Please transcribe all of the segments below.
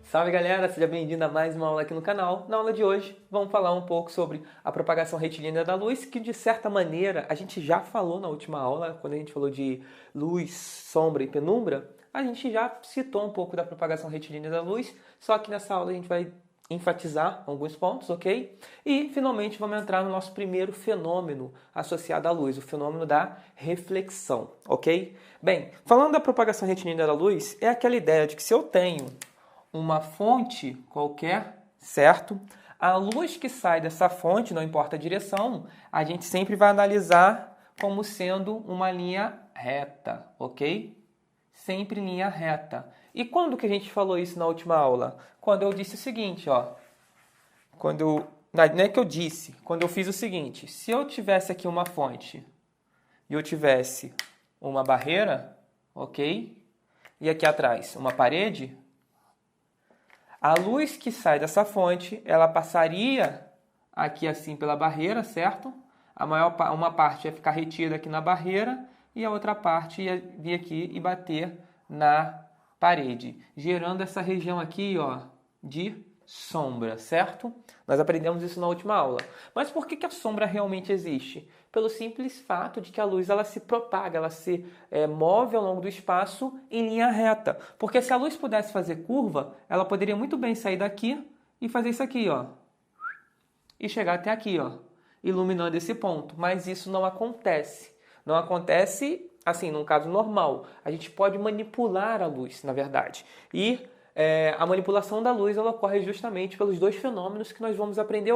Salve galera, seja bem-vindo a mais uma aula aqui no canal. Na aula de hoje vamos falar um pouco sobre a propagação retilínea da luz, que de certa maneira a gente já falou na última aula, quando a gente falou de luz, sombra e penumbra, a gente já citou um pouco da propagação retilínea da luz, só que nessa aula a gente vai enfatizar alguns pontos, ok? E finalmente vamos entrar no nosso primeiro fenômeno associado à luz, o fenômeno da reflexão, ok? Bem, falando da propagação retilínea da luz, é aquela ideia de que se eu tenho uma fonte qualquer, certo? A luz que sai dessa fonte, não importa a direção, a gente sempre vai analisar como sendo uma linha reta, ok? Sempre linha reta. E quando que a gente falou isso na última aula? Quando eu disse o seguinte, ó. Não é que eu disse, quando eu fiz o seguinte, se eu tivesse aqui uma fonte e eu tivesse uma barreira, ok? E aqui atrás uma parede, a luz que sai dessa fonte, ela passaria aqui assim pela barreira, certo? Uma parte ia ficar retida aqui na barreira e a outra parte ia vir aqui e bater na parede, gerando essa região aqui, ó, de sombra, certo? Nós aprendemos isso na última aula. Mas por que a sombra realmente existe? Pelo simples fato de que a luz ela se propaga, ela se move ao longo do espaço em linha reta. Porque se a luz pudesse fazer curva, ela poderia muito bem sair daqui e fazer isso aqui, ó, e chegar até aqui, ó, iluminando esse ponto. Mas isso não acontece. Não acontece assim, num caso normal. A gente pode manipular a luz, na verdade. E a manipulação da luz ela ocorre justamente pelos dois fenômenos que nós vamos aprender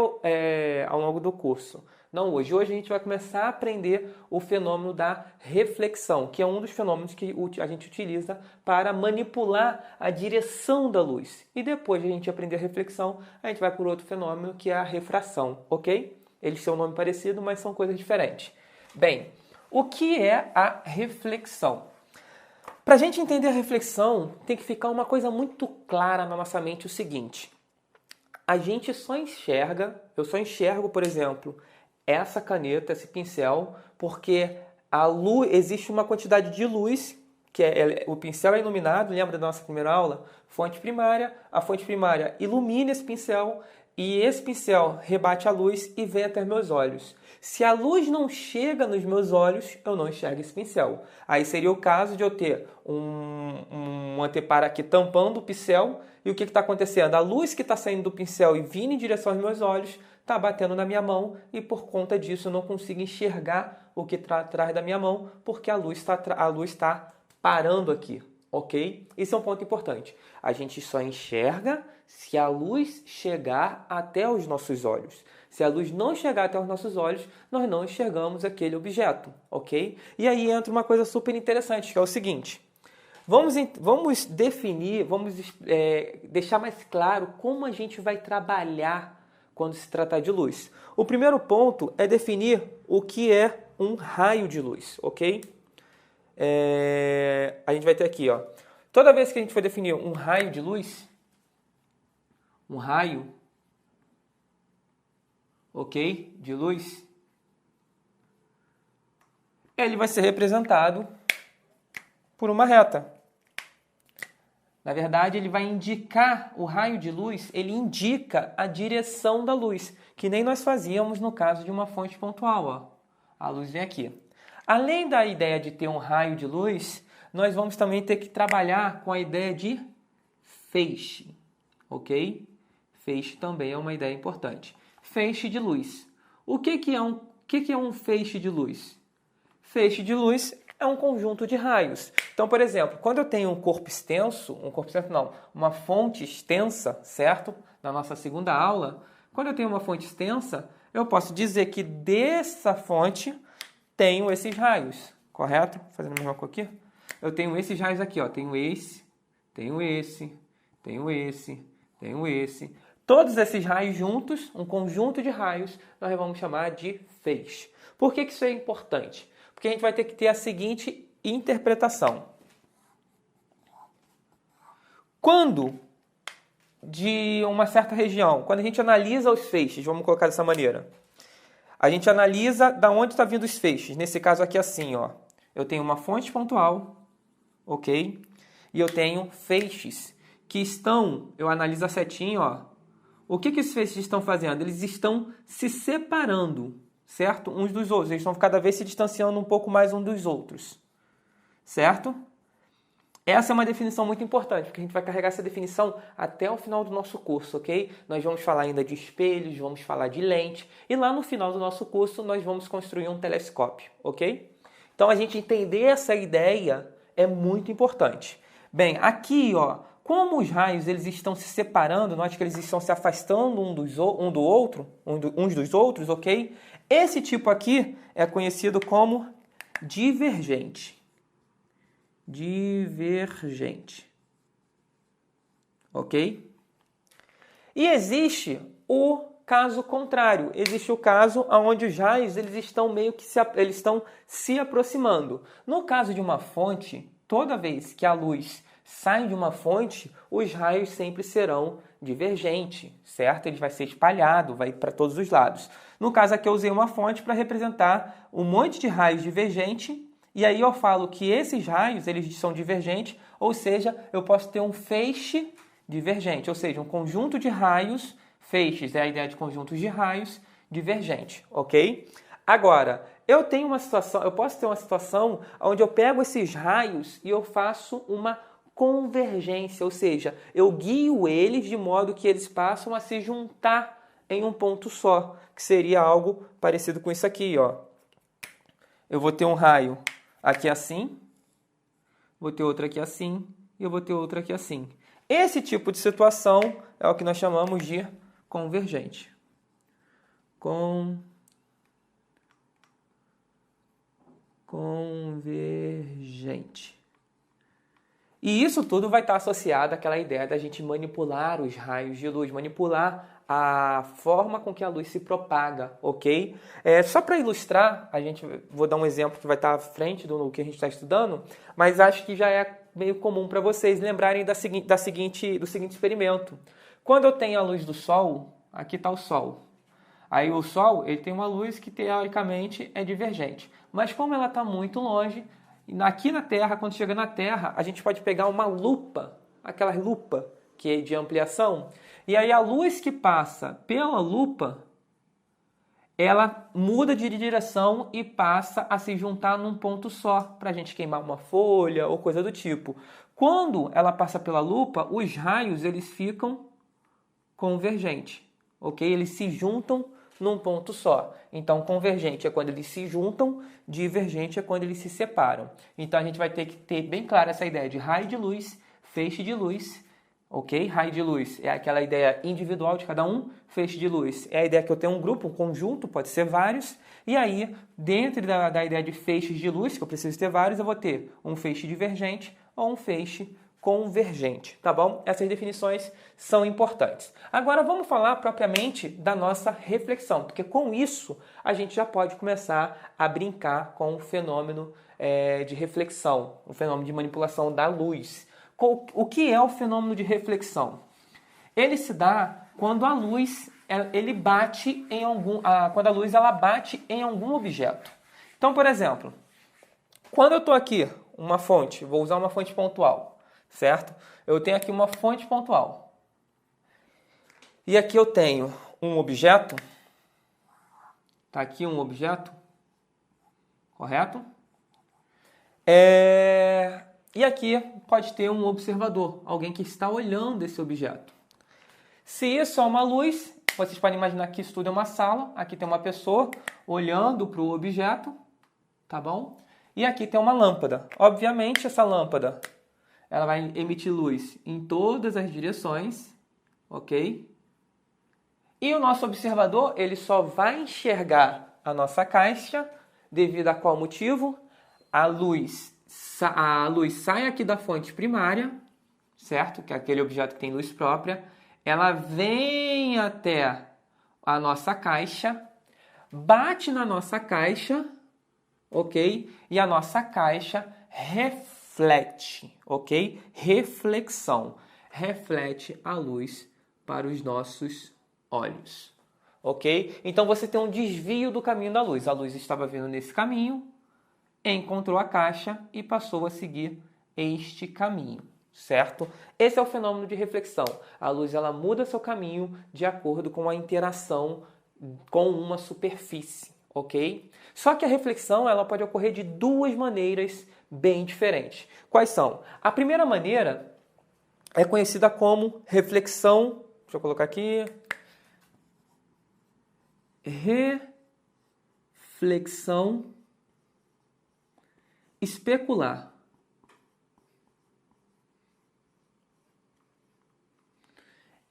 ao longo do curso. Não hoje. Hoje a gente vai começar a aprender o fenômeno da reflexão, que é um dos fenômenos que a gente utiliza para manipular a direção da luz. E depois de a gente aprender a reflexão, a gente vai por outro fenômeno que é a refração, ok? Eles têm um nome parecido, mas são coisas diferentes. Bem, o que é a reflexão? Para a gente entender a reflexão, tem que ficar uma coisa muito clara na nossa mente, o seguinte. A gente só enxerga, eu só enxergo, por exemplo, essa caneta, esse pincel, porque existe uma quantidade de luz, que o pincel é iluminado, lembra da nossa primeira aula? Fonte primária, a fonte primária ilumina esse pincel e esse pincel rebate a luz e vem até meus olhos. Se a luz não chega nos meus olhos, eu não enxergo esse pincel. Aí seria o caso de eu ter um anteparo aqui tampando o pincel e o que está acontecendo? A luz que está saindo do pincel e vindo em direção aos meus olhos está batendo na minha mão e por conta disso eu não consigo enxergar o que está atrás da minha mão porque a luz está parando aqui, ok? Isso é um ponto importante. A gente só enxerga se a luz chegar até os nossos olhos. Se a luz não chegar até os nossos olhos, nós não enxergamos aquele objeto, ok? E aí entra uma coisa super interessante, que é o seguinte. Vamos definir, deixar mais claro como a gente vai trabalhar quando se tratar de luz. O primeiro ponto é definir o que é um raio de luz, ok? A gente vai ter aqui, ó. Toda vez que a gente for definir um raio de luz, um raio, ok, de luz, ele vai ser representado por uma reta. Na verdade, ele vai indicar, o raio de luz, ele indica a direção da luz, que nem nós fazíamos no caso de uma fonte pontual, ó. A luz vem aqui. Além da ideia de ter um raio de luz, nós vamos também ter que trabalhar com a ideia de feixe, ok? Feixe também é uma ideia importante. Feixe de luz. O que é um feixe de luz? Feixe de luz é um conjunto de raios. Então, por exemplo, quando eu tenho uma fonte extensa, certo? Na nossa segunda aula, quando eu tenho uma fonte extensa, eu posso dizer que dessa fonte tenho esses raios, correto? Fazendo a mesma coisa aqui. Eu tenho esses raios aqui, ó. Tenho esse, tenho esse, tenho esse, tenho esse. Todos esses raios juntos, um conjunto de raios, nós vamos chamar de feixe. Por que isso é importante? Porque a gente vai ter que ter a seguinte interpretação. Quando de uma certa região, quando a gente analisa os feixes, vamos colocar dessa maneira, a gente analisa da onde está vindo os feixes. Nesse caso aqui assim, ó, eu tenho uma fonte pontual, ok? E eu tenho feixes que estão, eu analiso a setinha, ó. O que esses feixes estão fazendo? Eles estão se separando, certo? Uns dos outros. Eles estão cada vez se distanciando um pouco mais uns dos outros, certo? Essa é uma definição muito importante, porque a gente vai carregar essa definição até o final do nosso curso, ok? Nós vamos falar ainda de espelhos, vamos falar de lente, e lá no final do nosso curso nós vamos construir um telescópio, ok? Então a gente entender essa ideia é muito importante. Bem, aqui, ó, como os raios eles estão se separando, nós que eles estão se afastando uns dos outros, ok? Esse tipo aqui é conhecido como divergente. Divergente. Ok? E existe o caso contrário. Existe o caso onde os raios eles estão se aproximando. No caso de uma fonte, toda vez que a luz sai de uma fonte, os raios sempre serão divergentes, certo? Ele vai ser espalhado, vai para todos os lados. No caso aqui eu usei uma fonte para representar um monte de raios divergentes. E aí eu falo que esses raios eles são divergentes, ou seja, eu posso ter um feixe divergente, ou seja, um conjunto de raios, feixes é a ideia de conjuntos de raios divergentes, ok? Agora, eu posso ter uma situação onde eu pego esses raios e eu faço uma convergência, ou seja, eu guio eles de modo que eles passam a se juntar em um ponto só, que seria algo parecido com isso aqui, ó. Eu vou ter um raio aqui assim, vou ter outro aqui assim, e eu vou ter outro aqui assim. Esse tipo de situação é o que nós chamamos de convergente. Convergente. E isso tudo vai estar associado àquela ideia da gente manipular os raios de luz, manipular a forma com que a luz se propaga, ok? Só para ilustrar, vou dar um exemplo que vai estar à frente do que a gente está estudando, mas acho que já é meio comum para vocês lembrarem do seguinte experimento. Quando eu tenho a luz do Sol, aqui está o Sol. Aí o Sol ele tem uma luz que teoricamente é divergente, mas como ela está muito longe, aqui na Terra, quando chega na Terra, a gente pode pegar uma lupa, aquela lupa que é de ampliação, e aí a luz que passa pela lupa, ela muda de direção e passa a se juntar num ponto só, para a gente queimar uma folha ou coisa do tipo. Quando ela passa pela lupa, os raios eles ficam convergentes, ok? Eles se juntam num ponto só. Então, convergente é quando eles se juntam, divergente é quando eles se separam. Então, a gente vai ter que ter bem clara essa ideia de raio de luz, feixe de luz, ok? Raio de luz é aquela ideia individual de cada um, feixe de luz é a ideia que eu tenho um grupo, um conjunto, pode ser vários, e aí, dentro da ideia de feixes de luz, que eu preciso ter vários, eu vou ter um feixe divergente ou um feixe convergente, tá bom? Essas definições são importantes. Agora vamos falar propriamente da nossa reflexão, porque com isso a gente já pode começar a brincar com o fenômeno de reflexão, o fenômeno de manipulação da luz. O que é o fenômeno de reflexão? Ele se dá quando a luz quando a luz ela bate em algum objeto. Então, por exemplo, quando eu estou aqui, uma fonte, vou usar uma fonte pontual, certo? Eu tenho aqui uma fonte pontual. E aqui eu tenho um objeto. Está aqui um objeto. Correto? E aqui pode ter um observador, alguém que está olhando esse objeto. Se isso é uma luz, vocês podem imaginar que isso tudo é uma sala. Aqui tem uma pessoa olhando para o objeto, tá bom? E aqui tem uma lâmpada. Obviamente, essa lâmpada ela vai emitir luz em todas as direções, ok? E o nosso observador ele só vai enxergar a nossa caixa devido a qual motivo? A luz sai aqui da fonte primária, certo? Que é aquele objeto que tem luz própria. Ela vem até a nossa caixa, bate na nossa caixa, ok? E a nossa caixa reflete, ok? Reflexão. Reflete a luz para os nossos olhos, ok? Então você tem um desvio do caminho da luz. A luz estava vindo nesse caminho, encontrou a caixa e passou a seguir este caminho, certo? Esse é o fenômeno de reflexão. A luz ela muda seu caminho de acordo com a interação com uma superfície, ok? Só que a reflexão ela pode ocorrer de duas maneiras bem diferentes. Quais são? A primeira maneira é conhecida como reflexão, deixa eu colocar aqui, reflexão especular.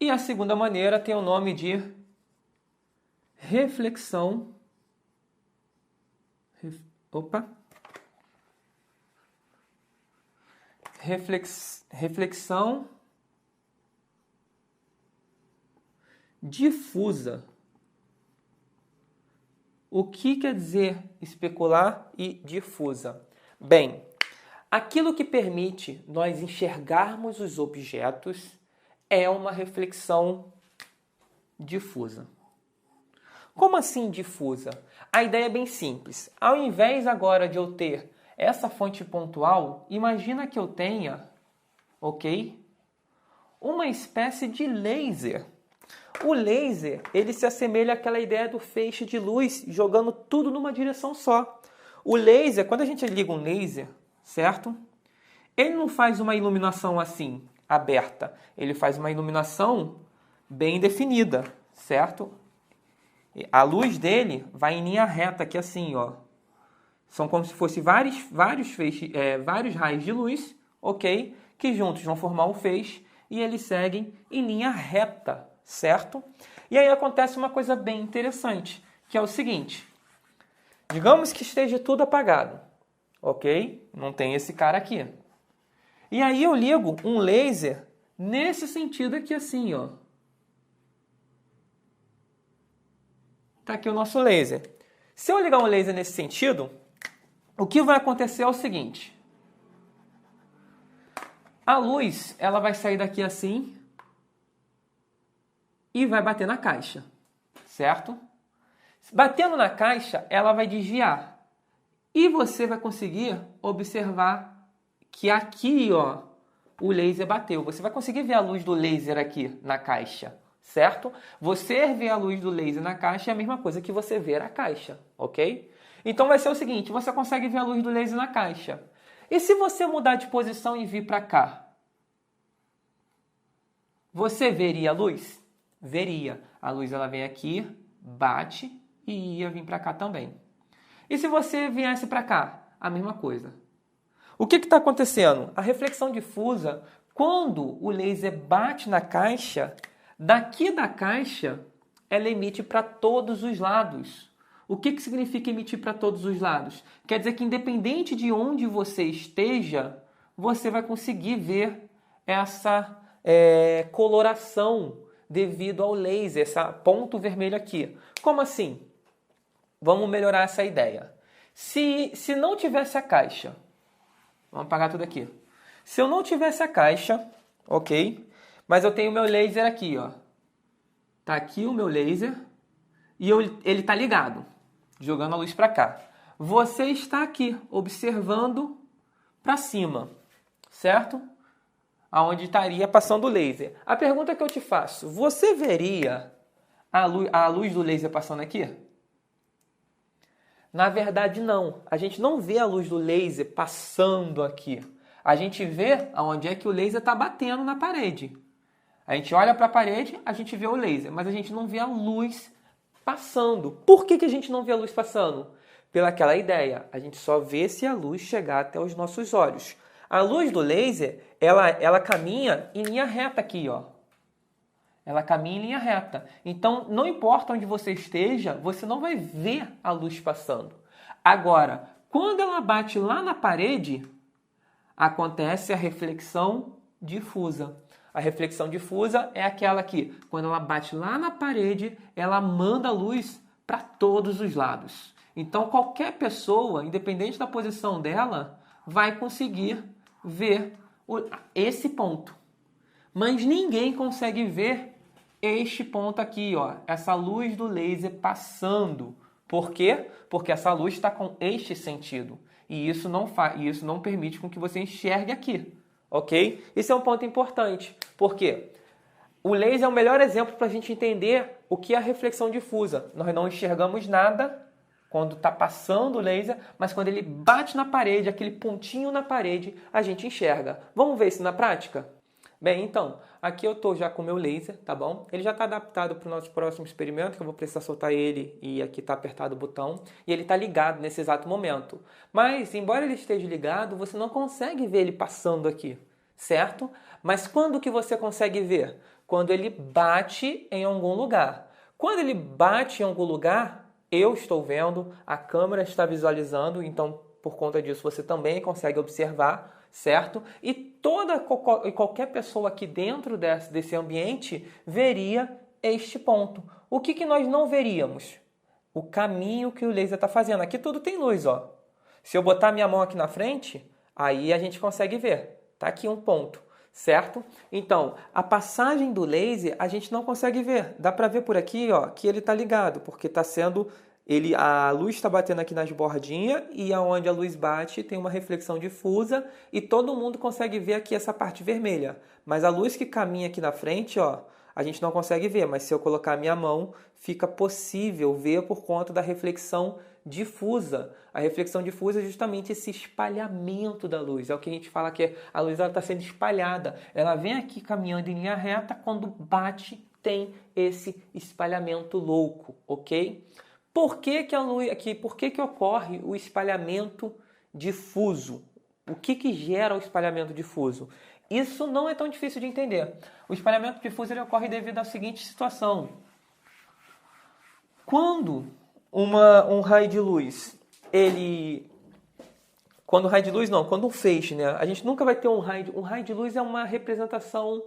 E a segunda maneira tem o nome de reflexão. Reflexão difusa. O que quer dizer especular e difusa? Bem, aquilo que permite nós enxergarmos os objetos é uma reflexão difusa. Como assim difusa? A ideia é bem simples. Ao invés agora de eu ter essa fonte pontual, imagina que eu tenha, ok? Uma espécie de laser. O laser, ele se assemelha àquela ideia do feixe de luz, jogando tudo numa direção só. O laser, quando a gente liga um laser, certo? Ele não faz uma iluminação assim, aberta. Ele faz uma iluminação bem definida, certo? A luz dele vai em linha reta aqui assim, ó. São como se fossem vários raios de luz, ok? Que juntos vão formar um feixe e eles seguem em linha reta, certo? E aí acontece uma coisa bem interessante, que é o seguinte. Digamos que esteja tudo apagado, ok? Não tem esse cara aqui. E aí eu ligo um laser nesse sentido aqui assim, ó. Tá aqui o nosso laser. Se eu ligar um laser nesse sentido, o que vai acontecer é o seguinte. A luz, ela vai sair daqui assim e vai bater na caixa, certo? Batendo na caixa, ela vai desviar. E você vai conseguir observar que aqui, ó, o laser bateu. Você vai conseguir ver a luz do laser aqui na caixa, certo? Você ver a luz do laser na caixa é a mesma coisa que você ver a caixa, ok? Então vai ser o seguinte, você consegue ver a luz do laser na caixa. E se você mudar de posição e vir para cá? Você veria a luz? Veria. A luz ela vem aqui, bate e ia vir para cá também. E se você viesse para cá? A mesma coisa. O que está acontecendo? A reflexão difusa, quando o laser bate na caixa, daqui da caixa, ela emite para todos os lados. O que significa emitir para todos os lados? Quer dizer que independente de onde você esteja, você vai conseguir ver essa coloração devido ao laser, esse ponto vermelho aqui. Como assim? Vamos melhorar essa ideia. Se não tivesse a caixa, vamos apagar tudo aqui. Se eu não tivesse a caixa, ok? Mas eu tenho o meu laser aqui, ó. Tá aqui o meu laser e ele tá ligado, jogando a luz para cá. Você está aqui, observando para cima, certo? Aonde estaria passando o laser. A pergunta que eu te faço, você veria a luz do laser passando aqui? Na verdade, não. A gente não vê a luz do laser passando aqui. A gente vê aonde é que o laser está batendo na parede. A gente olha para a parede, a gente vê o laser, mas a gente não vê a luz passando. Por que a gente não vê a luz passando? Pelaquela ideia. A gente só vê se a luz chegar até os nossos olhos. A luz do laser, ela caminha em linha reta aqui, ó. Ela caminha em linha reta. Então, não importa onde você esteja, você não vai ver a luz passando. Agora, quando ela bate lá na parede, acontece a reflexão difusa. A reflexão difusa é aquela que, quando ela bate lá na parede, ela manda a luz para todos os lados. Então, qualquer pessoa, independente da posição dela, vai conseguir ver esse ponto. Mas ninguém consegue ver este ponto aqui, ó, essa luz do laser passando. Por quê? Porque essa luz está com este sentido. E isso não permite com que você enxergue aqui, ok? Isso é um ponto importante. Por quê? O laser é o melhor exemplo para a gente entender o que é a reflexão difusa. Nós não enxergamos nada quando está passando o laser, mas quando ele bate na parede, aquele pontinho na parede, a gente enxerga. Vamos ver isso na prática? Bem, então, aqui eu estou já com o meu laser, tá bom? Ele já está adaptado para o nosso próximo experimento, que eu vou precisar soltar ele e aqui está apertado o botão. E ele está ligado nesse exato momento. Mas, embora ele esteja ligado, você não consegue ver ele passando aqui, certo? Mas quando que você consegue ver? Quando ele bate em algum lugar. Quando ele bate em algum lugar, eu estou vendo, a câmera está visualizando, então por conta disso você também consegue observar, certo? E qualquer pessoa aqui dentro desse ambiente veria este ponto. O que nós não veríamos? O caminho que o laser está fazendo. Aqui tudo tem luz, ó. Se eu botar minha mão aqui na frente, aí a gente consegue ver. Tá aqui um ponto, certo? Então, a passagem do laser a gente não consegue ver. Dá para ver por aqui, ó, que ele está ligado, porque está sendo a luz está batendo aqui nas bordinhas e aonde a luz bate tem uma reflexão difusa e todo mundo consegue ver aqui essa parte vermelha. Mas a luz que caminha aqui na frente, ó, a gente não consegue ver, mas se eu colocar a minha mão, fica possível ver por conta da reflexão difusa. A reflexão difusa é justamente esse espalhamento da luz. É o que a gente fala que a luz está sendo espalhada. Ela vem aqui caminhando em linha reta, quando bate tem esse espalhamento louco, ok? Por que que ocorre o espalhamento difuso? O que gera o espalhamento difuso? Isso não é tão difícil de entender. O espalhamento difuso ele ocorre devido à seguinte situação. Quando um raio de luz, quando um feixe, né? A gente nunca vai ter um raio de luz é uma representação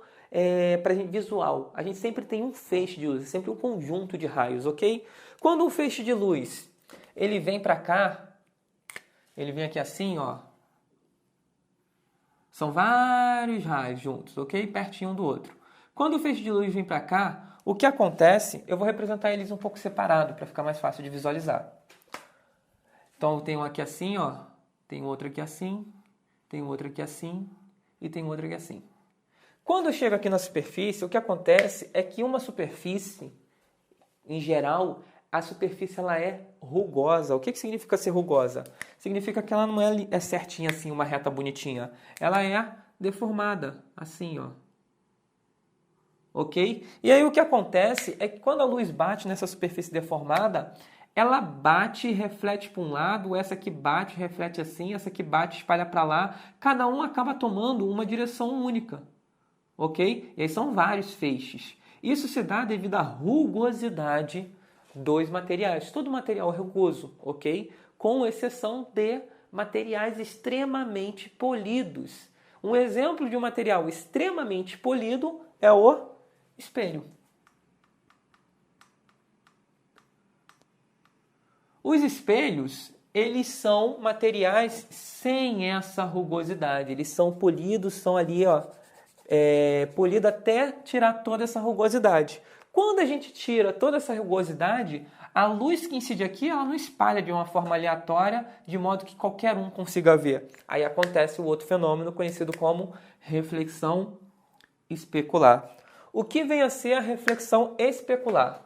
visual. A gente sempre tem um feixe de luz, sempre um conjunto de raios, ok? Quando um feixe de luz, ele vem para cá, ele vem aqui assim, ó. São vários raios juntos, ok? Pertinho um do outro. Quando o feixe de luz vem para cá, o que acontece? Eu vou representar eles um pouco separado para ficar mais fácil de visualizar. Então eu tenho um aqui assim, ó. Tem outro aqui assim, tem outro aqui assim e tem outro aqui assim. Quando eu chego aqui na superfície, o que acontece é que uma superfície, em geral, a superfície ela é rugosa. O que significa ser rugosa? Significa que ela não é certinha assim, uma reta bonitinha. Ela é deformada, assim, ó. Ok? E aí o que acontece é que quando a luz bate nessa superfície deformada, ela bate e reflete para um lado, essa que bate reflete assim, essa que bate espalha para lá. Cada um acaba tomando uma direção única. Ok? E aí são vários feixes. Isso se dá devido à rugosidade dos materiais. Todo material é rugoso, ok? Com exceção de materiais extremamente polidos. Um exemplo de um material extremamente polido é o espelho. Os espelhos, eles são materiais sem essa rugosidade. Eles são polidos, são ali, ó, polido até tirar toda essa rugosidade. Quando a gente tira toda essa rugosidade, a luz que incide aqui, ela não espalha de uma forma aleatória, de modo que qualquer um consiga ver. Aí acontece o outro fenômeno conhecido como reflexão especular. O que vem a ser a reflexão especular?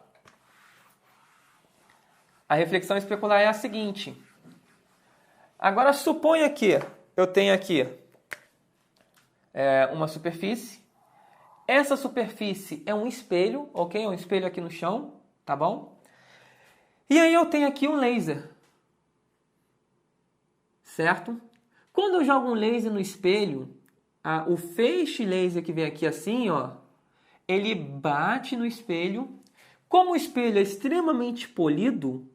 A reflexão especular é a seguinte. Agora suponha que eu tenho aqui uma superfície. Essa superfície é um espelho, ok? É um espelho aqui no chão, tá bom? E aí eu tenho aqui um laser, certo? Quando eu jogo um laser no espelho, o feixe laser que vem aqui assim, ó, ele bate no espelho. Como o espelho é extremamente polido,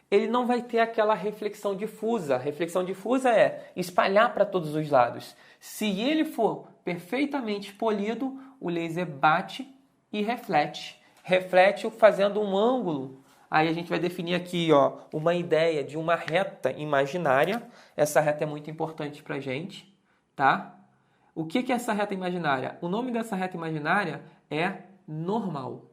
ele não vai ter aquela reflexão difusa. A reflexão difusa é espalhar para todos os lados. Se ele for perfeitamente polido, o laser bate e reflete. Reflete fazendo um ângulo. Aí a gente vai definir aqui, ó, uma ideia de uma reta imaginária. Essa reta é muito importante para a gente, tá? O que é essa reta imaginária? O nome dessa reta imaginária é normal.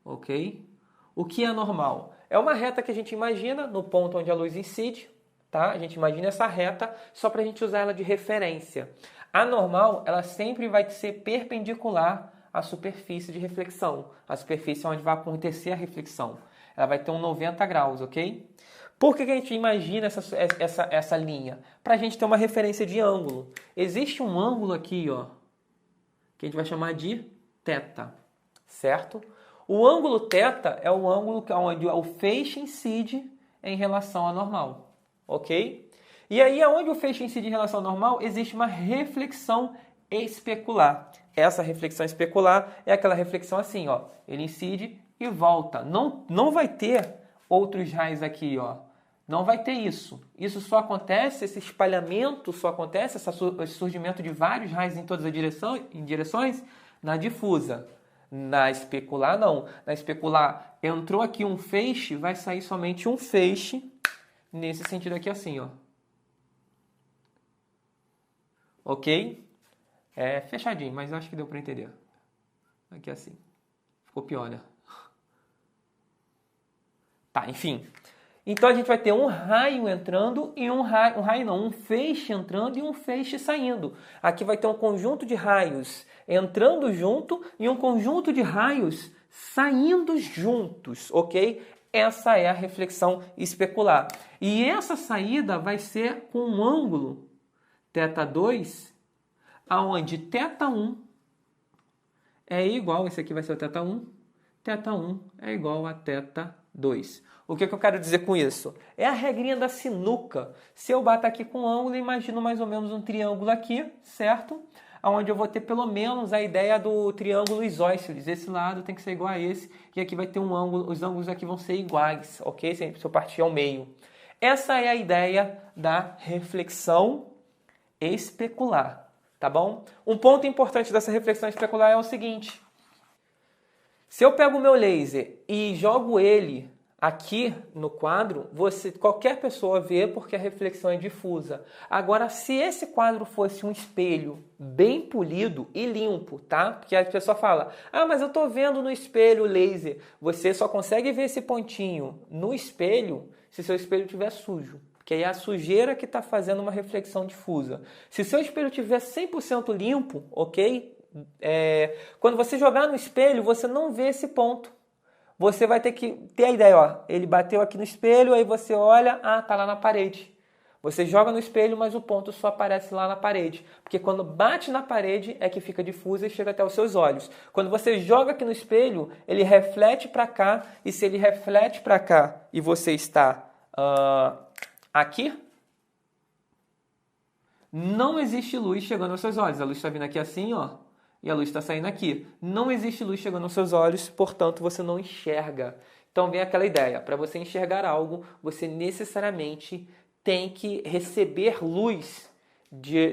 Ok? O que é normal? É uma reta que a gente imagina no ponto onde a luz incide, tá? A gente imagina essa reta só para a gente usar ela de referência. A normal, ela sempre vai ser perpendicular à superfície de reflexão, a superfície onde vai acontecer a reflexão. Ela vai ter um 90 graus, ok? Por que a gente imagina essa linha? Para a gente ter uma referência de ângulo. Existe um ângulo aqui, ó, que a gente vai chamar de θ, certo? O ângulo θ é o ângulo onde o feixe incide em relação à normal, ok? E aí, onde o feixe incide em relação à normal, existe uma reflexão especular. Essa reflexão especular é aquela reflexão assim, ó, ele incide e volta. Não vai ter outros raios aqui, ó. Não vai ter isso. Isso só acontece, esse espalhamento só acontece, esse surgimento de vários raios em todas as direções, na difusa. Na especular, não. Na especular, entrou aqui um feixe, vai sair somente um feixe, nesse sentido aqui assim, ó. Ok? É fechadinho, mas eu acho que deu para entender. Aqui assim. Ficou pior, né? Tá, enfim. Então a gente vai ter um raio entrando e um feixe entrando e um feixe saindo. Aqui vai ter um conjunto de raios entrando junto e um conjunto de raios saindo juntos, ok? Essa é a reflexão especular. E essa saída vai ser com um ângulo θ2, aonde θ1 é igual, esse aqui vai ser o θ1 é igual a θ2. O que eu quero dizer com isso? É a regrinha da sinuca. Se eu bato aqui com um ângulo, imagino mais ou menos um triângulo aqui, certo? Onde eu vou ter pelo menos a ideia do triângulo isósceles. Esse lado tem que ser igual a esse, e aqui vai ter um ângulo, os ângulos aqui vão ser iguais, ok? Se eu partir ao meio. Essa é a ideia da reflexão especular, tá bom? Um ponto importante dessa reflexão especular é o seguinte. Se eu pego o meu laser e jogo ele aqui no quadro, qualquer pessoa vê porque a reflexão é difusa. Agora, se esse quadro fosse um espelho bem polido e limpo, tá? Porque a pessoa fala, mas eu estou vendo no espelho o laser. Você só consegue ver esse pontinho no espelho se seu espelho estiver sujo. Porque aí é a sujeira que está fazendo uma reflexão difusa. Se seu espelho estiver 100% limpo, ok? Quando você jogar no espelho, você não vê esse ponto. Você vai ter que ter a ideia, ó, ele bateu aqui no espelho, aí você olha, tá lá na parede. Você joga no espelho, mas o ponto só aparece lá na parede. Porque quando bate na parede é que fica difuso e chega até os seus olhos. Quando você joga aqui no espelho, ele reflete para cá, e se ele reflete para cá e você está aqui, não existe luz chegando aos seus olhos. A luz está vindo aqui assim, ó. E a luz está saindo aqui. Não existe luz chegando aos seus olhos, portanto, você não enxerga. Então, vem aquela ideia. Para você enxergar algo, você necessariamente tem que receber luz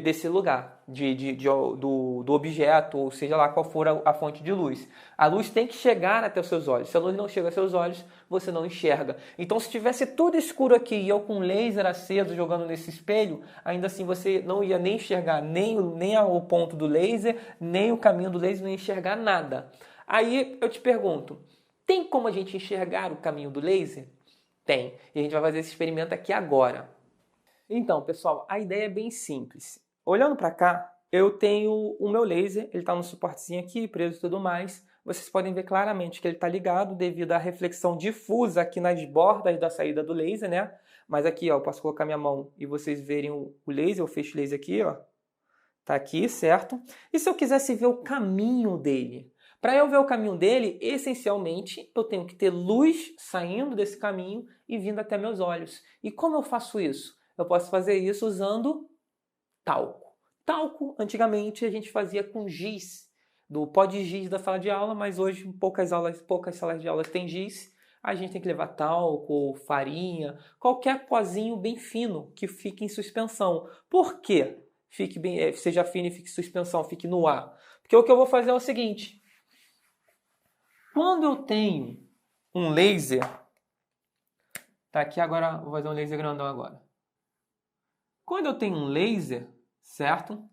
desse lugar, do objeto, ou seja lá qual for a fonte de luz. A luz tem que chegar até os seus olhos. Se a luz não chega aos seus olhos, você não enxerga. Então, se tivesse tudo escuro aqui e eu com um laser aceso jogando nesse espelho, ainda assim você não ia nem enxergar nem o ponto do laser, nem o caminho do laser, não ia enxergar nada. Aí eu te pergunto, tem como a gente enxergar o caminho do laser? Tem. E a gente vai fazer esse experimento aqui agora. Então, pessoal, a ideia é bem simples. Olhando para cá, eu tenho o meu laser, ele está no suportezinho aqui, preso e tudo mais. Vocês podem ver claramente que ele está ligado devido à reflexão difusa aqui nas bordas da saída do laser, né? Mas aqui, ó, eu posso colocar minha mão e vocês verem o laser, o feixe laser aqui, ó. Tá aqui, certo? E se eu quisesse ver o caminho dele? Para eu ver o caminho dele, essencialmente, eu tenho que ter luz saindo desse caminho e vindo até meus olhos. E como eu faço isso? Eu posso fazer isso usando talco. Talco, antigamente, a gente fazia com giz, do pó de giz da sala de aula, mas hoje poucas salas de aula têm giz. A gente tem que levar talco, farinha, qualquer pozinho bem fino que fique em suspensão. Por quê? Seja fino e fique em suspensão, fique no ar. Porque o que eu vou fazer é o seguinte. Quando eu tenho um laser, tá aqui agora, vou fazer um laser grandão agora. Quando eu tenho um laser, certo?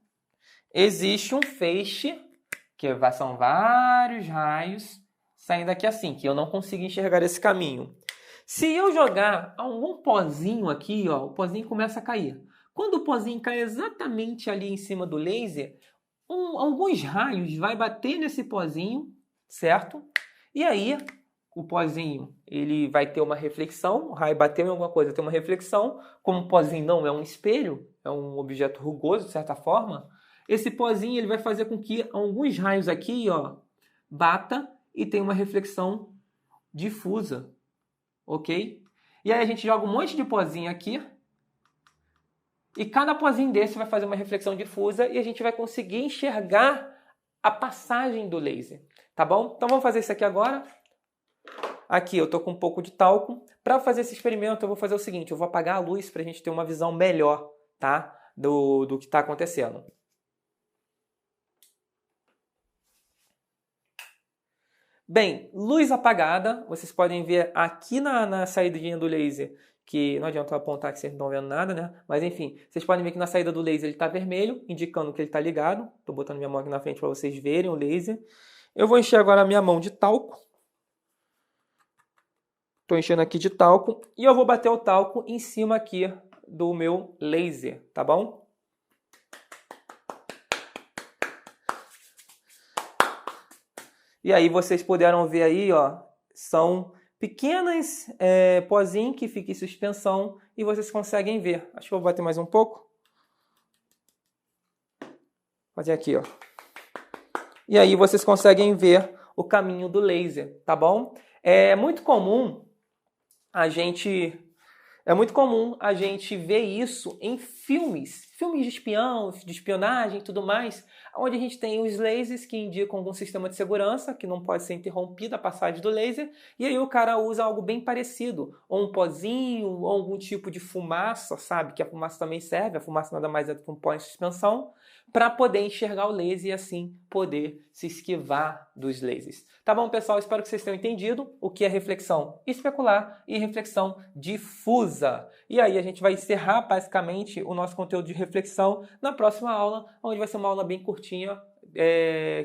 Existe um feixe, que são vários raios, saindo aqui assim, que eu não consigo enxergar esse caminho. Se eu jogar algum pozinho aqui, ó, o pozinho começa a cair. Quando o pozinho cai exatamente ali em cima do laser, alguns raios vai bater nesse pozinho, certo? E aí, o pozinho ele vai ter uma reflexão, o raio bateu em alguma coisa, tem uma reflexão. Como o pozinho não é um espelho, é um objeto rugoso, de certa forma, esse pozinho ele vai fazer com que alguns raios aqui, ó, bata e tenha uma reflexão difusa, ok? E aí a gente joga um monte de pozinho aqui, e cada pozinho desse vai fazer uma reflexão difusa e a gente vai conseguir enxergar a passagem do laser, tá bom? Então vamos fazer isso aqui agora. Aqui eu tô com um pouco de talco. Para fazer esse experimento eu vou fazer o seguinte, eu vou apagar a luz para a gente ter uma visão melhor, tá? Do que está acontecendo. Bem, luz apagada, vocês podem ver aqui na saída do laser, que não adianta eu apontar que vocês não estão vendo nada, né? Mas enfim, vocês podem ver que na saída do laser ele está vermelho, indicando que ele está ligado. Estou botando minha mão aqui na frente para vocês verem o laser. Eu vou encher agora a minha mão de talco. Estou enchendo aqui de talco e eu vou bater o talco em cima aqui do meu laser, tá bom? E aí vocês puderam ver aí, ó, são pequenas pozinhos que ficam em suspensão e vocês conseguem ver. Acho que eu vou bater mais um pouco. Fazer aqui, ó. E aí vocês conseguem ver o caminho do laser, tá bom? É muito comum a gente ver isso em filmes de espião, de espionagem e tudo mais, onde a gente tem os lasers que indicam algum sistema de segurança, que não pode ser interrompida a passagem do laser, e aí o cara usa algo bem parecido, ou um pozinho, ou algum tipo de fumaça, sabe? Que a fumaça também serve, a fumaça nada mais é do que um pó em suspensão, para poder enxergar o laser e assim poder se esquivar dos lasers. Tá bom, pessoal? Espero que vocês tenham entendido o que é reflexão especular e reflexão difusa. E aí a gente vai encerrar basicamente o nosso conteúdo de reflexão na próxima aula, onde vai ser uma aula bem curtinha,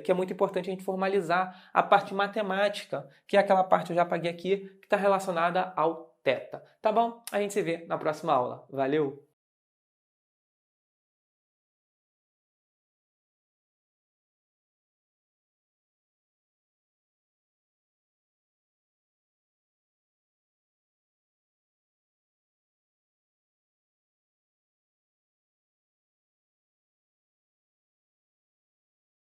que é muito importante a gente formalizar a parte matemática, que é aquela parte que eu já apaguei aqui, que está relacionada ao θ. Tá bom? A gente se vê na próxima aula. Valeu!